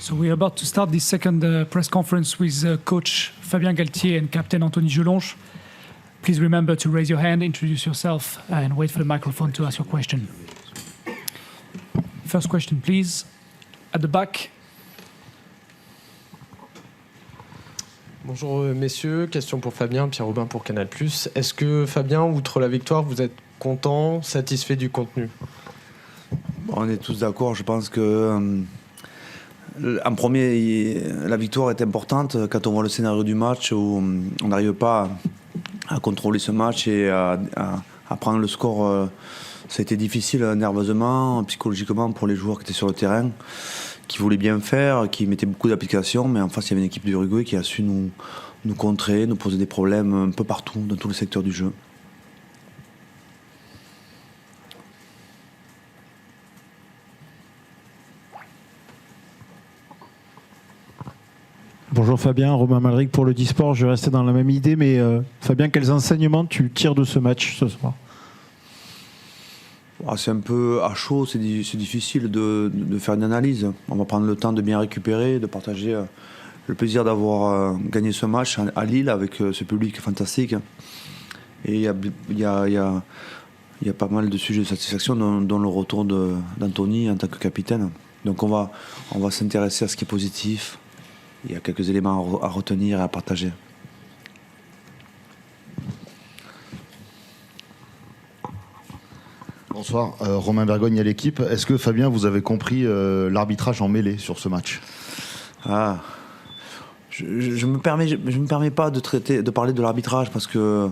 So we're about to start the second press conference with Coach Fabien Galtier and Captain Anthony Gelonche. Please remember to raise your hand, introduce yourself, and wait for the microphone to ask your question. First question, please. At the back. Bonjour messieurs, question pour Fabien, Pierre Robin pour Canal+. Est-ce que Fabien, outre la victoire, vous êtes content, satisfait du contenu ? On est tous d'accord, je pense que en premier, la victoire est importante quand on voit le scénario du match où on n'arrive pas à contrôler ce match et à prendre le score. Ça a été difficile nerveusement, psychologiquement pour les joueurs qui étaient sur le terrain, qui voulaient bien faire, qui mettaient beaucoup d'applications, mais en face il y avait une équipe d'Uruguay qui a su nous contrer, nous poser des problèmes un peu partout, dans tous les secteurs du jeu. Bonjour Fabien, Romain Malric pour le Disport. Je vais rester dans la même idée, mais Fabien, quels enseignements tu tires de ce match ce soir ? C'est un peu à chaud, c'est difficile de faire une analyse. On va prendre le temps de bien récupérer, de partager le plaisir d'avoir gagné ce match à Lille avec ce public fantastique. Et il y a pas mal de sujets de satisfaction, dont le retour d'Anthony en tant que capitaine. Donc on va s'intéresser à ce qui est positif. Il y a quelques éléments à retenir et à partager. Bonsoir, Romain Bergogne à l'équipe. Est-ce que Fabien, vous avez compris l'arbitrage en mêlée sur ce match ? Je me permets pas de parler de l'arbitrage parce que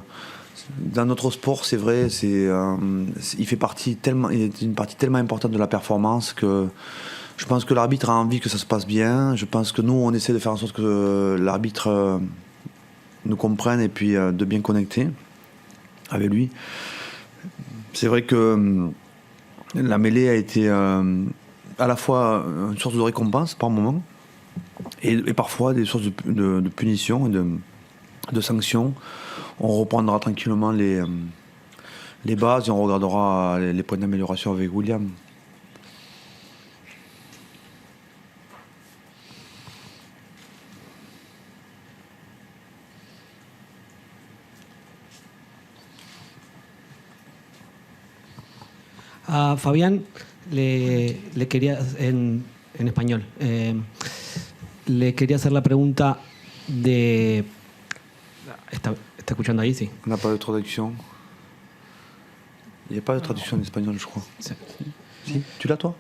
dans notre sport, c'est vrai, il est une partie tellement importante de la performance que je pense que l'arbitre a envie que ça se passe bien. Je pense que nous, on essaie de faire en sorte que l'arbitre nous comprenne et puis de bien connecter avec lui. C'est vrai que la mêlée a été à la fois une source de récompense par moment et parfois des sources de punition et de sanctions. On reprendra tranquillement les bases et on regardera les points d'amélioration avec William. Fabián, le quería, en español, le quería hacer la pregunta de... ¿Está escuchando ahí? Sí. On n'a pas de traduction. Il n'y a pas de traduction en espagnol, je crois. Si. Tu l'as, toi?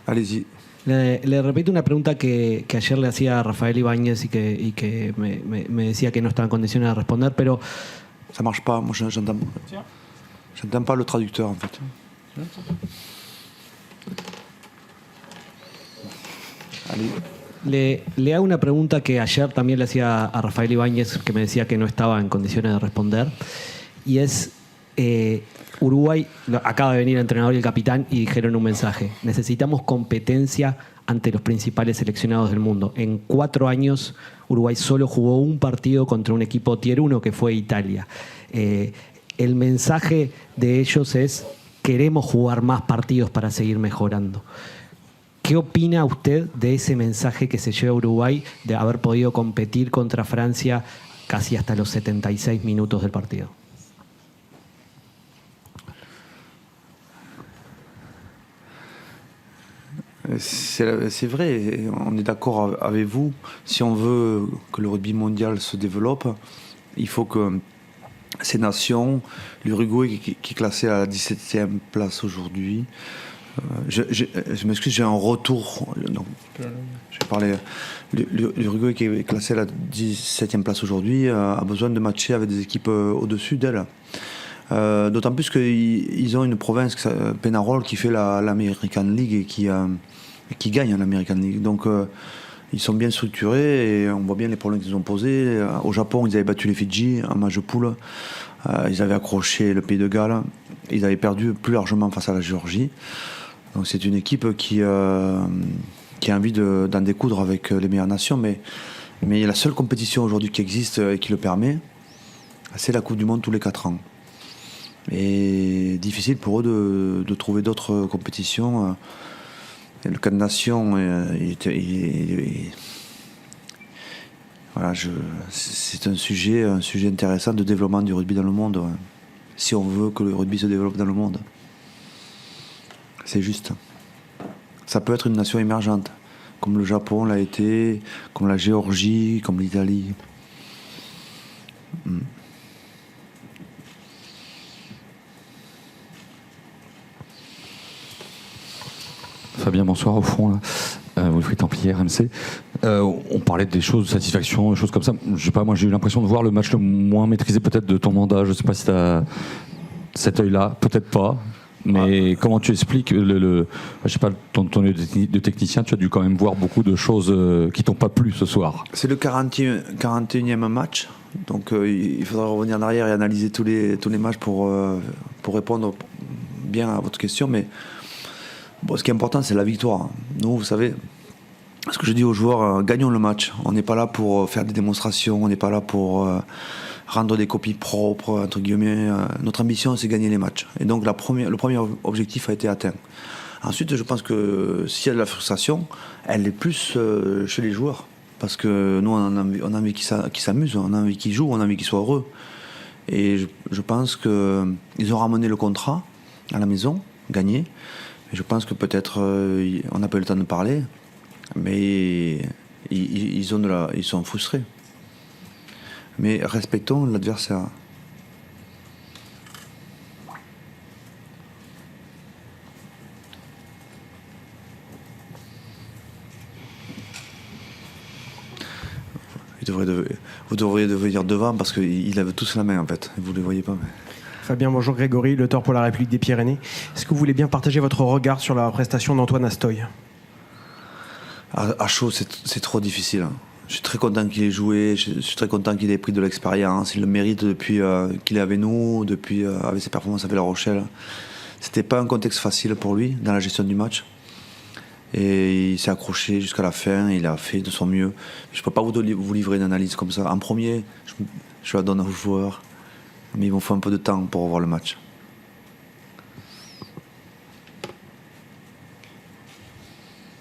Allez-y. Le repito una pregunta que ayer le hacía a Rafael Ibáñez y que me decía que no estaba en condiciones de responder, pero... Ça marche pas, moi j'entends pas le traducteur en fait. Allez. Le hago una pregunta que ayer también le hacía a Rafael Ibáñez, que me decía que no estaba en condiciones de responder, y es Uruguay acaba de venir el entrenador y el capitán y dijeron un mensaje: necesitamos competencia ante los principales seleccionados del mundo. En 4 años Uruguay solo jugó un partido contra un equipo tier 1 que fue Italia. El mensaje de ellos es: queremos jugar más partidos para seguir mejorando. ¿Qué opina usted de ese mensaje que se lleva a Uruguay de haber podido competir contra Francia casi hasta los 76 minutos del partido? C'est vrai, on est d'accord avec vous. Si on veut que le rugby mondial se développe, il faut que ces nations, l'Uruguay qui est classé à la 17e place aujourd'hui, je m'excuse, j'ai un retour. Donc, je vais parler. L'Uruguay qui est classé à la 17e place aujourd'hui a besoin de matcher avec des équipes au-dessus d'elle. D'autant plus qu'ils ont une province, Penarol, qui fait l'American League et qui gagne l'American League. Donc ils sont bien structurés et on voit bien les problèmes qu'ils ont posés. Au Japon, ils avaient battu les Fidji en match de poule. Ils avaient accroché le Pays de Galles. Ils avaient perdu plus largement face à la Géorgie. Donc c'est une équipe qui a envie d'en découdre avec les meilleures nations. Mais la seule compétition aujourd'hui qui existe et qui le permet, c'est la Coupe du Monde tous les 4 ans. Et difficile pour eux de trouver d'autres compétitions Et le cas de nation, voilà, c'est un sujet intéressant de développement du rugby dans le monde. Ouais. Si on veut que le rugby se développe dans le monde. C'est juste. Ça peut être une nation émergente, comme le Japon l'a été, comme la Géorgie, comme l'Italie. Fabien, bonsoir au fond. Wilfried Templier, RMC. On parlait des choses, de satisfaction, des choses comme ça. Je sais pas, moi j'ai eu l'impression de voir le match le moins maîtrisé peut-être de ton mandat. Je sais pas si tu as cet œil-là, peut-être pas. Mais comment tu expliques je sais pas, ton œil de technicien, tu as dû quand même voir beaucoup de choses qui t'ont pas plu ce soir. C'est le 41e match, donc il faudra revenir en arrière et analyser tous les matchs pour répondre bien à votre question. Mais bon, ce qui est important, c'est la victoire. Nous, vous savez, ce que je dis aux joueurs, gagnons le match. On n'est pas là pour faire des démonstrations, on n'est pas là pour rendre des copies propres, entre guillemets. Notre ambition, c'est gagner les matchs. Et donc, le premier objectif a été atteint. Ensuite, je pense que s'il y a de la frustration, elle est plus chez les joueurs. Parce que nous, on a envie qu'ils s'amusent, on a envie qu'ils jouent, on a envie qu'ils soient heureux. Et je pense qu'ils ont ramené le contrat à la maison, gagné. Et je pense que peut-être on n'a pas eu le temps de parler, mais ils sont frustrés. Mais respectons l'adversaire. Vous devriez devenir devant parce qu'ils avaient tous la main en fait. Vous ne les voyez pas. Mais... Fabien, bonjour. Grégory, l'auteur pour la République des Pyrénées. Est-ce que vous voulez bien partager votre regard sur la prestation d'Antoine Astoy ? À chaud, c'est trop difficile. Je suis très content qu'il ait joué, je suis très content qu'il ait pris de l'expérience. Il le mérite depuis qu'il est avec nous, depuis avec ses performances avec La Rochelle. C'était pas un contexte facile pour lui dans la gestion du match. Et il s'est accroché jusqu'à la fin, il a fait de son mieux. Je ne peux pas vous livrer une analyse comme ça. En premier, je la donne aux joueurs, mais il me faut un peu de temps pour revoir le match.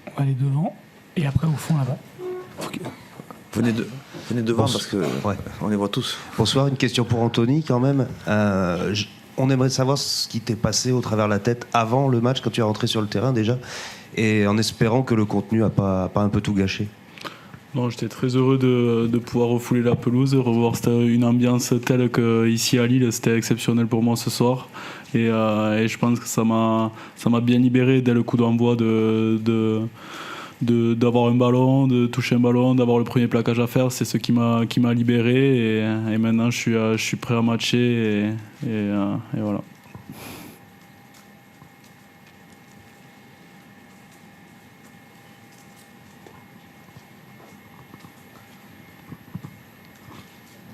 On va aller devant, et après au fond là-bas. Venez devant parce que on les voit tous. Bonsoir, une question pour Anthony quand même. On aimerait savoir ce qui t'est passé au travers de la tête avant le match, quand tu es rentré sur le terrain déjà, et en espérant que le contenu n'a pas un peu tout gâché. Non, j'étais très heureux de pouvoir refouler la pelouse, revoir une ambiance telle qu'ici à Lille, c'était exceptionnel pour moi ce soir. Et je pense que ça m'a bien libéré dès le coup d'envoi d'avoir un ballon, de toucher un ballon, d'avoir le premier plaquage à faire. C'est ce qui m'a libéré. Et maintenant, je suis prêt à matcher. Et voilà.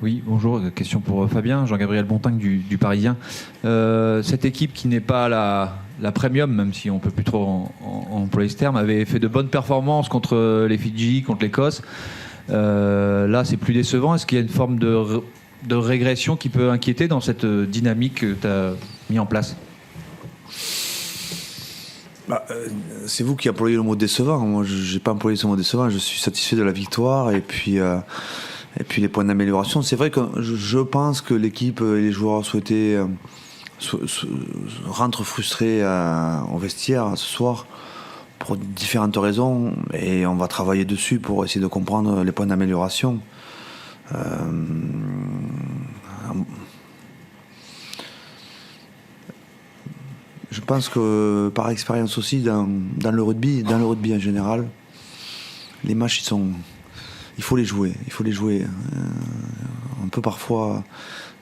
Oui, bonjour, question pour Fabien, Jean-Gabriel Bontingue du Parisien. Cette équipe qui n'est pas la premium, même si on ne peut plus trop employer ce terme, avait fait de bonnes performances contre les Fidji, contre l'Écosse. Là, c'est plus décevant. Est-ce qu'il y a une forme de régression qui peut inquiéter dans cette dynamique que tu as mis en place ? C'est vous qui employez le mot décevant. Moi, je n'ai pas employé ce mot décevant. Je suis satisfait de la victoire et puis les points d'amélioration. C'est vrai que je pense que l'équipe et les joueurs souhaitaient rentrent frustrés au vestiaire ce soir pour différentes raisons et on va travailler dessus pour essayer de comprendre les points d'amélioration. Je pense que par expérience aussi dans le rugby en général, les matchs il faut les jouer. On peut parfois,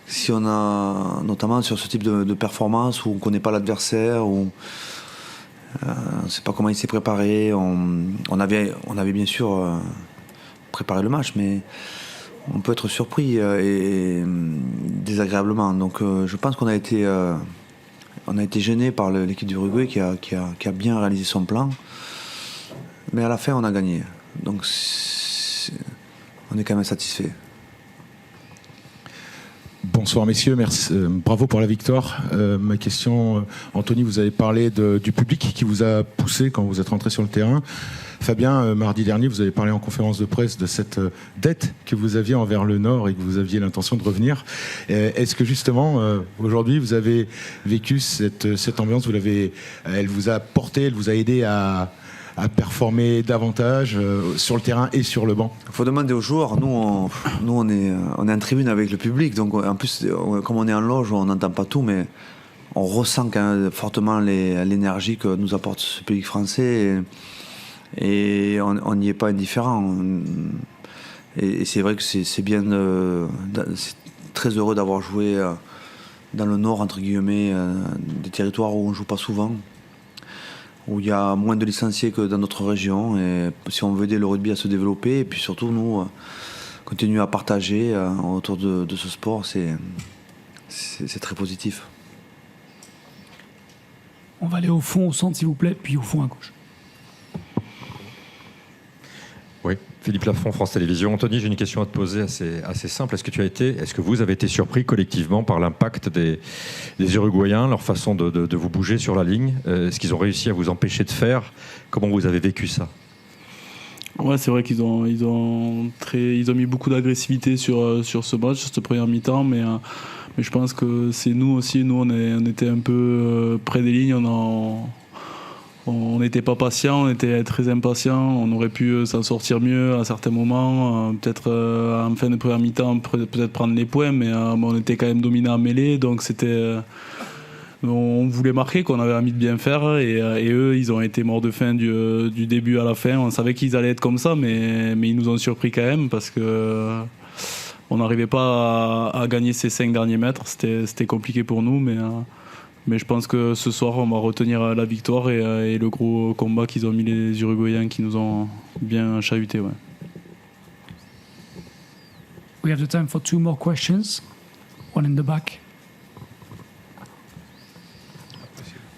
si on a, notamment sur ce type de performance où on ne connaît pas l'adversaire, où on ne sait pas comment il s'est préparé, on avait bien sûr préparé le match, mais on peut être surpris et désagréablement. Donc je pense qu'on a été gêné par l'équipe du Uruguay qui a bien réalisé son plan, mais à la fin on a gagné. Donc on est quand même satisfait. Bon. Bonsoir messieurs, merci, bravo pour la victoire. Ma question, Anthony, vous avez parlé du public qui vous a poussé quand vous êtes rentré sur le terrain. Fabien, mardi dernier, vous avez parlé en conférence de presse de cette dette que vous aviez envers le Nord et que vous aviez l'intention de revenir. Est-ce que justement, aujourd'hui, vous avez vécu cette ambiance, elle vous a porté, elle vous a aidé à performer davantage sur le terrain et sur le banc? Il faut demander aux joueurs. Nous, on est en tribune avec le public, donc en plus, comme on est en loge, on n'entend pas tout, mais on ressent quand même fortement l'énergie que nous apporte ce public français. Et on n'y est pas indifférent. Et c'est vrai que c'est bien, c'est très heureux d'avoir joué dans le Nord, entre guillemets, des territoires où on ne joue pas souvent, où il y a moins de licenciés que dans notre région. Et si on veut aider le rugby à se développer, et puis surtout nous continuer à partager autour de ce sport, c'est très positif. On va aller au fond, au centre s'il vous plaît, puis au fond à gauche. Oui, Philippe Lafont, France Télévisions. Anthony, j'ai une question à te poser assez simple. Est-ce que vous avez été surpris collectivement par l'impact des Uruguayens, leur façon de vous bouger sur la ligne, ce qu'ils ont réussi à vous empêcher de faire? Comment vous avez vécu ça? Ouais, c'est vrai qu'ils ont mis beaucoup d'agressivité sur ce match, sur cette première mi-temps, mais je pense que c'est nous aussi. Nous, on était un peu près des lignes. On n'était pas patient, on était très impatient. On aurait pu s'en sortir mieux à certains moments. Peut-être en fin de première mi-temps, peut-être prendre les points, mais on était quand même dominé en mêlée. Donc on voulait marquer, qu'on avait envie de bien faire. Et eux, ils ont été morts de faim du début à la fin. On savait qu'ils allaient être comme ça, mais ils nous ont surpris quand même parce que on n'arrivait pas à gagner ces 5 derniers mètres. C'était compliqué pour nous, mais je pense que ce soir, on va retenir la victoire et le gros combat qu'ils ont mis les Uruguayens qui nous ont bien chahuté. Ouais. We have the time for 2 more questions. One in the back.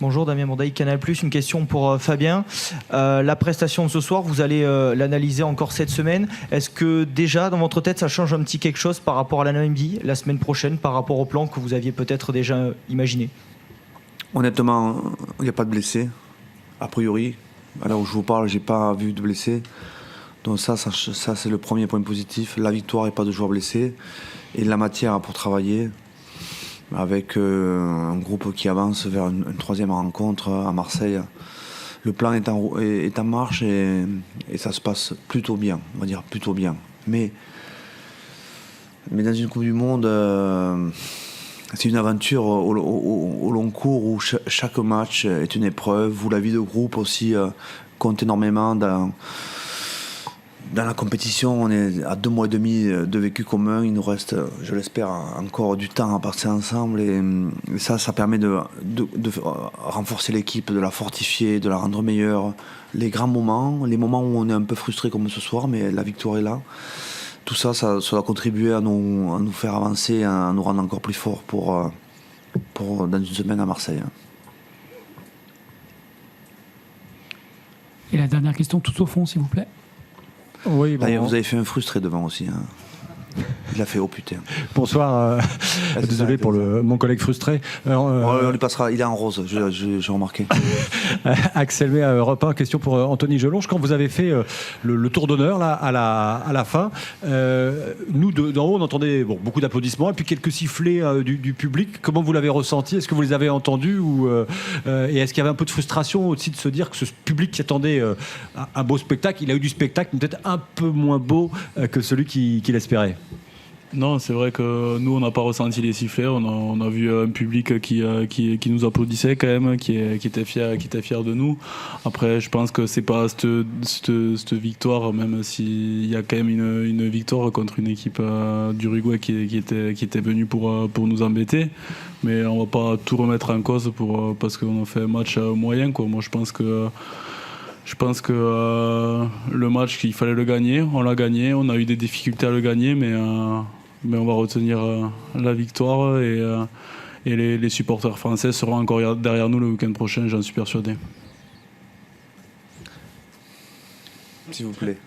Bonjour, Damien Bourdaille, Canal+. Une question pour Fabien. La prestation de ce soir, vous allez l'analyser encore cette semaine. Est-ce que déjà, dans votre tête, ça change un petit quelque chose par rapport à la Namibie, la semaine prochaine, par rapport au plan que vous aviez peut-être déjà imaginé? Honnêtement, il n'y a pas de blessés. A priori, à l'heure où je vous parle, j'ai pas vu de blessés. Donc ça c'est le premier point positif. La victoire et pas de joueurs blessés. Et la matière pour travailler avec un groupe qui avance vers une 3e rencontre à Marseille. Le plan est en marche et ça se passe plutôt bien. On va dire plutôt bien. Mais dans une Coupe du Monde... c'est une aventure au long cours où chaque match est une épreuve, où la vie de groupe aussi compte énormément dans la compétition. On est à 2 mois et demi de vécu commun. Il nous reste, je l'espère, encore du temps à passer ensemble. Et ça permet de renforcer l'équipe, de la fortifier, de la rendre meilleure. Les grands moments, les moments où on est un peu frustré comme ce soir, mais la victoire est là. Tout ça va contribuer à nous faire avancer, à nous rendre encore plus forts pour dans une semaine à Marseille. Et la dernière question, tout au fond, s'il vous plaît. Oui, bon. Vous avez fait un frustré devant aussi. Hein. Il a fait oh putain. Bonsoir, désolé pour mon collègue frustré. On lui passera, il est en rose, j'ai remarqué. Axel May, Europe 1, question pour Anthony Jelonge. Quand vous avez fait le tour d'honneur là, à la fin, nous d'en haut on entendait beaucoup d'applaudissements et puis quelques sifflets du public. Comment vous l'avez ressenti? Est-ce que vous les avez entendus et est-ce qu'il y avait un peu de frustration aussi de se dire que ce public qui attendait un beau spectacle, il a eu du spectacle mais peut-être un peu moins beau que celui qu'il espérait? Non, c'est vrai que nous, on n'a pas ressenti les sifflets. On a vu un public qui nous applaudissait quand même, qui était fier de nous. Après, je pense que c'est pas cette victoire, même s'il y a quand même une victoire contre une équipe d'Uruguay qui était venue pour nous embêter. Mais on va pas tout remettre en cause parce qu'on a fait un match moyen, quoi. Moi, je pense que le match, il fallait le gagner. On l'a gagné. On a eu des difficultés à le gagner, mais on va retenir la victoire et les supporters français seront encore derrière nous le week-end prochain, j'en suis persuadé. S'il vous plaît.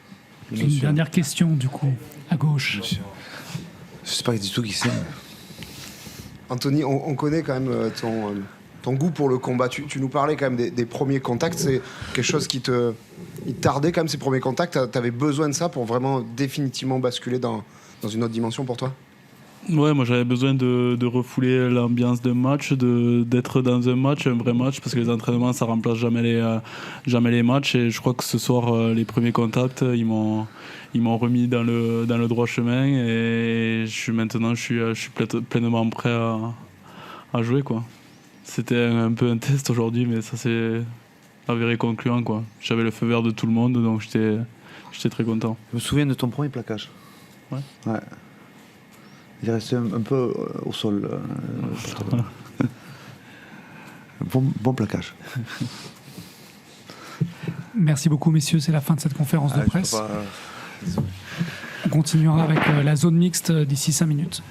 Une dernière question, du coup, à gauche. Monsieur. Je ne sais pas du tout qui c'est. Anthony, on connaît quand même ton goût pour le combat. Tu nous parlais quand même des premiers contacts. C'est quelque chose qui il tardait quand même, ces premiers contacts. Tu avais besoin de ça pour vraiment définitivement basculer dans une autre dimension pour toi? Ouais, moi j'avais besoin de refouler l'ambiance d'un match, d'être dans un match, un vrai match, parce que les entraînements ça remplace jamais les matchs. Et je crois que ce soir, les premiers contacts, ils m'ont remis dans le droit chemin. Et maintenant, je suis pleinement prêt à jouer, quoi. C'était un peu un test aujourd'hui, mais ça s'est avéré concluant, quoi. J'avais le feu vert de tout le monde, donc j'étais très content. Je me souviens de ton premier plaquage. Ouais. Il est resté un peu au sol. Bon plaquage. Merci beaucoup, messieurs. C'est la fin de cette conférence de presse. On continuera avec la zone mixte d'ici 5 minutes.